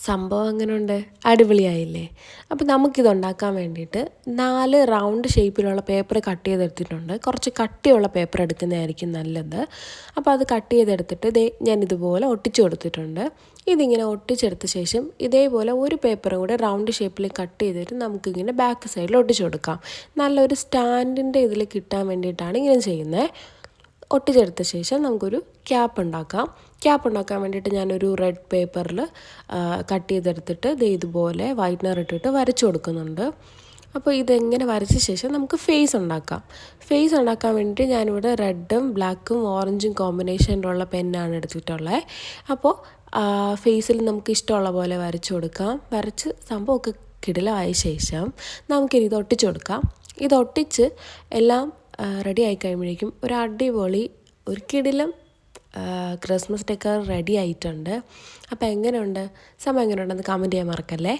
സംഭവം അങ്ങനെയുണ്ട്, അടിപൊളിയായില്ലേ? അപ്പോൾ നമുക്കിതുണ്ടാക്കാൻ വേണ്ടിയിട്ട് 4 റൗണ്ട് ഷേപ്പിലുള്ള പേപ്പർ കട്ട് ചെയ്തെടുത്തിട്ടുണ്ട്. കുറച്ച് കട്ടിയുള്ള പേപ്പർ എടുക്കുന്നതായിരിക്കും നല്ലത്. അപ്പോൾ അത് കട്ട് ചെയ്തെടുത്തിട്ട് ഞാൻ ഇതുപോലെ ഒട്ടിച്ചു കൊടുത്തിട്ടുണ്ട്. ഇതിങ്ങനെ ഒട്ടിച്ചെടുത്ത ശേഷം ഇതേപോലെ ഒരു പേപ്പറും കൂടെ റൗണ്ട് ഷേപ്പിൽ കട്ട് ചെയ്തിട്ട് നമുക്കിങ്ങനെ ബാക്ക് സൈഡിൽ ഒട്ടിച്ചു കൊടുക്കാം. നല്ലൊരു സ്റ്റാൻഡിൻ്റെ ഇതിൽ കിട്ടാൻ വേണ്ടിയിട്ടാണ് ഇങ്ങനെ ചെയ്യുന്നത്. ഒട്ടിച്ചെടുത്ത ശേഷം നമുക്കൊരു ക്യാപ്പ് ഉണ്ടാക്കാൻ വേണ്ടിയിട്ട് ഞാനൊരു റെഡ് പേപ്പറിൽ കട്ട് ചെയ്തെടുത്തിട്ട് ഇതുപോലെ വൈറ്റ്നർ ഇട്ടിട്ട് വരച്ചു കൊടുക്കുന്നുണ്ട്. അപ്പോൾ ഇതെങ്ങനെ വരച്ച ശേഷം നമുക്ക് ഫേസ് ഉണ്ടാക്കാൻ വേണ്ടിയിട്ട് ഞാനിവിടെ റെഡും ബ്ലാക്കും ഓറഞ്ചും കോമ്പിനേഷനിലുള്ള പെന്നാണ് എടുത്തിട്ടുള്ളത്. അപ്പോൾ ഫേസിൽ നമുക്ക് ഇഷ്ടമുള്ള പോലെ വരച്ചു കൊടുക്കാം. വരച്ച് സംഭവമൊക്കെ കിടിലമായ ശേഷം നമുക്കിനി ഇത് ഒട്ടിച്ചു കൊടുക്കാം. ഇതൊട്ടിച്ച് എല്ലാം റെഡി ആയി കഴിയുമ്പോഴേക്കും ഒരു അടിപൊളി ഒരു കിടിലം ക്രിസ്മസ് ഡെക്കർ റെഡി ആയിട്ടുണ്ട്. അപ്പോൾ എങ്ങനെയുണ്ടെന്ന് കമൻറ്റ് ചെയ്യാൻ മറക്കല്ലേ.